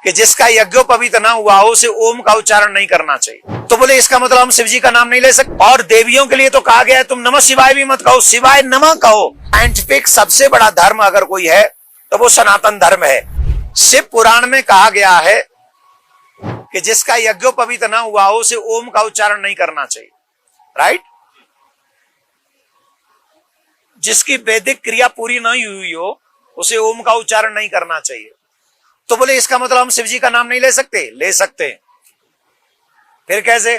कि जिसका यज्ञोपवीत ना हुआ हो उसे ओम का उच्चारण नहीं करना चाहिए। तो बोले इसका मतलब हम शिव जी का नाम नहीं ले सकते। और देवियों के लिए तो कहा गया है तुम नमः शिवाय भी मत कहो, शिवाय नमः कहो। साइंटिफिक सबसे बड़ा धर्म अगर कोई है तो वो सनातन धर्म है। शिव पुराण में कहा गया है कि जिसका यज्ञोपवीत ना हुआ हो उसे ओम का उच्चारण नहीं करना चाहिए, राइट। जिसकी वैदिक क्रिया पूरी नहीं हुई हो उसे ओम का उच्चारण नहीं करना चाहिए। तो बोले इसका मतलब हम शिव जी का नाम नहीं ले सकते? ले सकते हैं। फिर कैसे?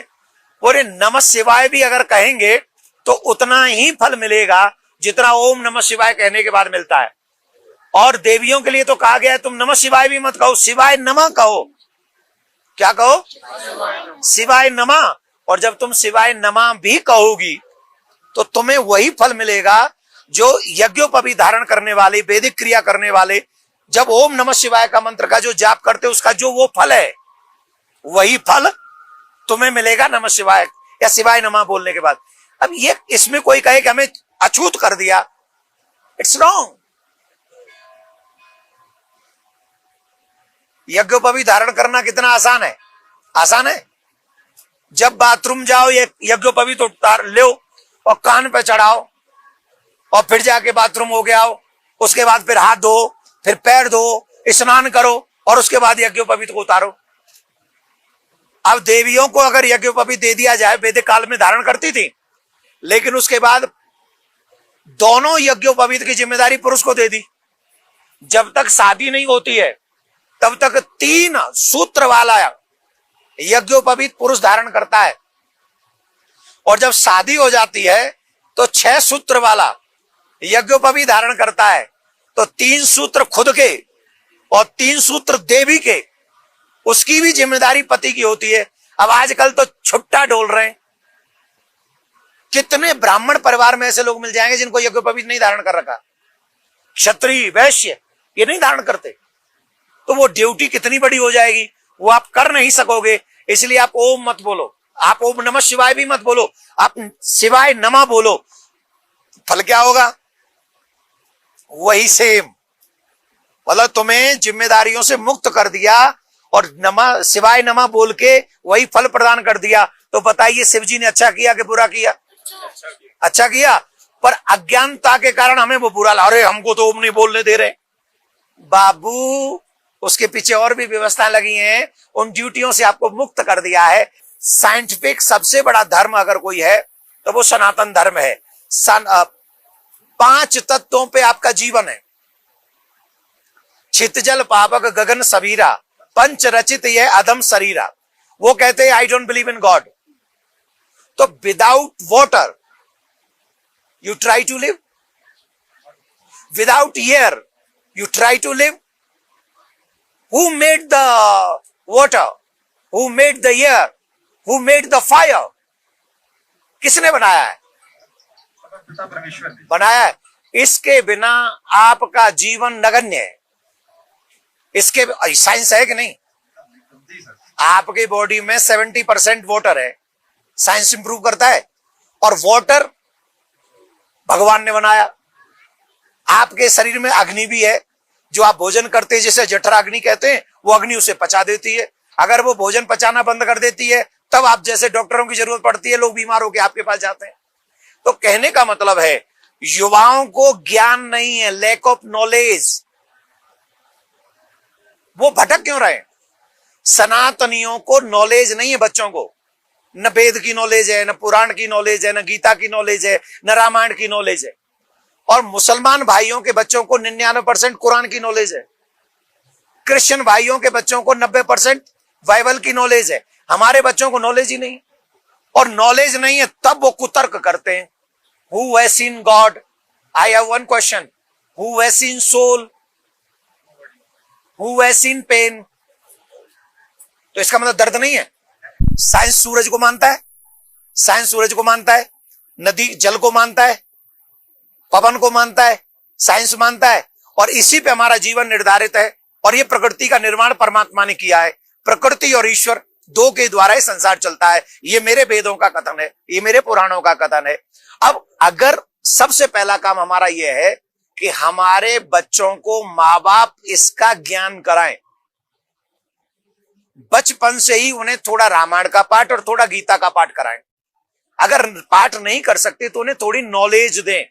बोले नमः शिवाय भी अगर कहेंगे तो उतना ही फल मिलेगा जितना ओम नमः शिवाय कहने के बाद मिलता है। और देवियों के लिए तो कहा गया है तुम नमः शिवाय भी मत कहो, शिवाय नमः कहो। क्या कहो? शिवाय नमः। और जब तुम शिवाय नमः भी कहोगी तो तुम्हें वही फल मिलेगा जो यज्ञोपवीत धारण करने वाले, वैदिक क्रिया करने वाले जब ओम नमः शिवाय का मंत्र का जो जाप करते उसका जो वो फल है वही फल तुम्हें मिलेगा नमः शिवाय या शिवाय नमः बोलने के बाद। अब ये इसमें कोई कहे कि हमें अछूत कर दिया, इट्स रॉन्ग। यज्ञोपवीत धारण करना कितना आसान है? आसान है। जब बाथरूम जाओ ये यज्ञोपवीत उतार लो और कान पे चढ़ाओ और फिर जाके बाथरूम हो गया हो, उसके बाद फिर हाथ धो, फिर पैर धो, स्नान करो और उसके बाद यज्ञोपवीत को उतारो। अब देवियों को अगर यज्ञोपवीत दे दिया जाए, वैदिक काल में धारण करती थी, लेकिन उसके बाद दोनों यज्ञोपवीत की जिम्मेदारी पुरुष को दे दी। जब तक शादी नहीं होती है तब तक 3 सूत्र वाला यज्ञोपवीत पुरुष धारण करता है, और जब शादी हो जाती है तो 6 सूत्र वाला यज्ञोपवीत धारण करता है। तो 3 सूत्र खुद के और 3 सूत्र देवी के, उसकी भी जिम्मेदारी पति की होती है। अब आजकल तो छुट्टा डोल रहे हैं। कितने ब्राह्मण परिवार में ऐसे लोग मिल जाएंगे जिनको यज्ञोपवीत नहीं धारण कर रखा, क्षत्रिय वैश्य ये नहीं धारण करते। तो वो ड्यूटी कितनी बड़ी हो जाएगी, वो आप कर नहीं सकोगे। इसलिए आप ओम मत बोलो, आप ओम नमः शिवाय भी मत बोलो, आप शिवाय नमः बोलो। फल क्या होगा? वही सेम, मतलब तुम्हें जिम्मेदारियों से मुक्त कर दिया और नमः शिवाय नमः बोल के वही फल प्रदान कर दिया। तो बताइए शिव जी ने अच्छा किया कि बुरा किया? अच्छा किया। पर अज्ञानता के कारण हमें वो बुरा लगा, अरे हमको तो ओम नहीं बोलने दे रहे। बाबू उसके पीछे और भी व्यवस्था लगी हैं, उन ड्यूटियों से आपको मुक्त कर दिया है। साइंटिफिक सबसे बड़ा धर्म अगर कोई है तो वो सनातन धर्म है। 5 तत्वों पे आपका जीवन है। छित जल पावक गगन सबीरा, पंच रचित ये अधम शरीरा। वो कहते हैं I don't believe in God. तो without water you try to live, without air you try to live. Who made the water, who made the air, who made the fire? किसने बनाया है? बनाया है। इसके बिना आपका जीवन नगण्य है। इसके साइंस है कि नहीं? आपके बॉडी में 70% वाटर है, साइंस इंप्रूव करता है। और वाटर भगवान ने बनाया। आपके शरीर में अग्नि भी है, जो आप भोजन करते हैं जिसे जठराग्नि कहते हैं, वो अग्नि उसे पचा देती है। अगर वो भोजन पचाना बंद कर देती है तब आप जैसे डॉक्टरों की जरूरत पड़ती है, लोग बीमार होकर आपके पास जाते हैं। तो कहने का मतलब है युवाओं को ज्ञान नहीं है, लैक ऑफ नॉलेज। वो भटक क्यों रहे? सनातनियों को नॉलेज नहीं है, बच्चों को न वेद की नॉलेज है, न पुराण की नॉलेज है, न गीता की नॉलेज है, न रामायण की नॉलेज है। और मुसलमान भाइयों के बच्चों को 99% कुरान की नॉलेज है। क्रिश्चियन भाइयों के बच्चों को 90% बाइबल की नॉलेज है। हमारे बच्चों को नॉलेज ही नहीं। और नॉलेज नहीं है तब वो कुतर्क करते हैं। Who has seen God? I have one question. Who has seen soul? Who has seen pain? तो इसका मतलब दर्द नहीं है। साइंस सूरज को मानता है, साइंस सूरज को मानता है, नदी जल को मानता है, पवन को मानता है, साइंस मानता है। और इसी पे हमारा जीवन निर्धारित है। और ये प्रकृति का निर्माण परमात्मा ने किया है। प्रकृति और ईश्वर 2 के द्वारा ही संसार चलता है। ये मेरे वेदों का कथन है, ये मेरे पुराणों का कथन है। अब अगर सबसे पहला काम हमारा यह है कि हमारे बच्चों को माँ बाप इसका ज्ञान कराएं। बचपन से ही उन्हें थोड़ा रामायण का पाठ और थोड़ा गीता का पाठ कराएं। अगर पाठ नहीं कर सकते तो उन्हें थोड़ी नॉलेज दें,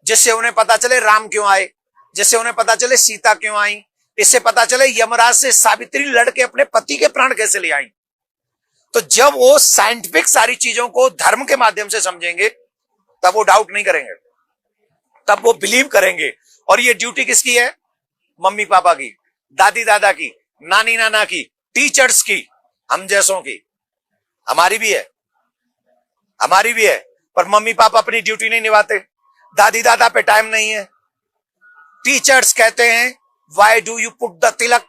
जिससे उन्हें पता चले राम क्यों आए, जिससे उन्हें पता चले सीता क्यों आई, इससे पता चले यमराज से सावित्री लड़के अपने पति के प्राण कैसे ले आई। तो जब वो साइंटिफिक सारी चीजों को धर्म के माध्यम से समझेंगे तब वो डाउट नहीं करेंगे, तब वो बिलीव करेंगे। और ये ड्यूटी किसकी है? मम्मी पापा की, दादी दादा की, नानी नाना की, टीचर्स की, हम जैसों की। हमारी भी है, हमारी भी है। पर मम्मी पापा अपनी ड्यूटी नहीं निभाते, दादी दादा पे टाइम नहीं है। टीचर्स कहते हैं why do you put the tilak,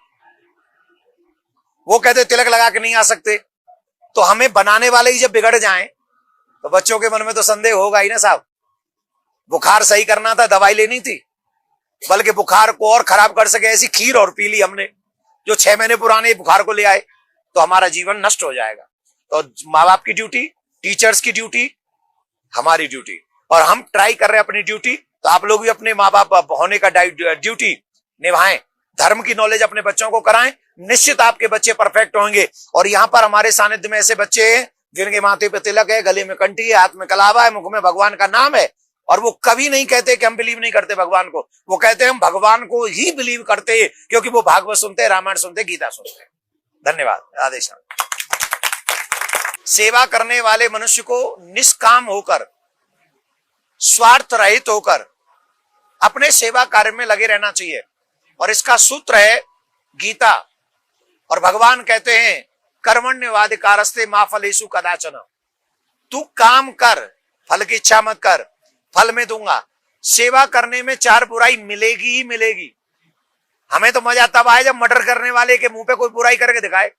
वो कहते तिलक लगा के नहीं आ सकते। तो हमें बनाने वाले ही जब बिगड़ जाएं तो बच्चों के मन में तो संदेह होगा ही ना साहब। बुखार सही करना था, दवाई लेनी थी, बल्कि बुखार को और खराब कर सके ऐसी खीर और पी ली हमने जो 6 महीने पुराने बुखार को ले आए, तो हमारा जीवन नष्ट हो जाएगा। तो माँ बाप की ड्यूटी, टीचर्स की ड्यूटी, हमारी ड्यूटी, और हम ट्राई कर रहे हैं अपनी ड्यूटी। तो आप लोग भी अपने माँ बाप होने का ड्यूटी निभाएं, धर्म की नॉलेज अपने बच्चों को कराएं, निश्चित आपके बच्चे परफेक्ट होंगे। और यहां पर हमारे सानिध्य में ऐसे बच्चे हैं जिनके माथे पे तिलक है, गले में कंठी है, हाथ में कलावा है, मुख में भगवान का नाम है, और वो कभी नहीं कहते कि हम बिलीव नहीं करते भगवान को। वो कहते हैं हम भगवान को ही बिलीव करते हैं, क्योंकि वो भागवत सुनते, रामायण सुनते, गीता सुनते हैं। धन्यवाद। राधे श्याम। सेवा करने वाले मनुष्य को निष्काम होकर, स्वार्थ रहित होकर अपने सेवा कार्य में लगे रहना चाहिए। और इसका सूत्र है गीता। और भगवान कहते हैं कर्मण्यवाधिकारस्ते मा फलेषु कदाचन, तू काम कर, फल की इच्छा मत कर, फल में दूंगा। सेवा करने में 4 बुराई मिलेगी ही मिलेगी। हमें तो मजा तब आए जब मर्डर करने वाले के मुंह पे कोई बुराई करके दिखाए,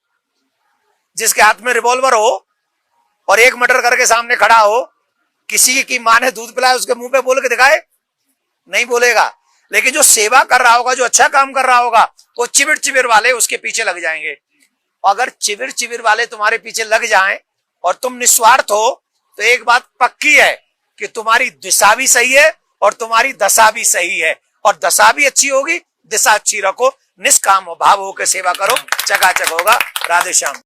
जिसके हाथ में रिवॉल्वर हो और एक मर्डर करके सामने खड़ा हो, किसी की मां ने दूध पिलाया उसके मुंह पे बोल के दिखाए, नहीं बोलेगा। लेकिन जो सेवा कर रहा होगा, जो अच्छा काम कर रहा होगा, वो चिबिर चिबिर वाले उसके पीछे लग जाएंगे। अगर चिबिर चिबिर वाले तुम्हारे पीछे लग जाएं और तुम निस्वार्थ हो, तो एक बात पक्की है कि तुम्हारी दिशा भी सही है और तुम्हारी दशा भी सही है। और दशा भी अच्छी होगी, दिशा अच्छी रखो, निष्काम भाव होकर सेवा करो, चकाचक होगा। राधे श्याम।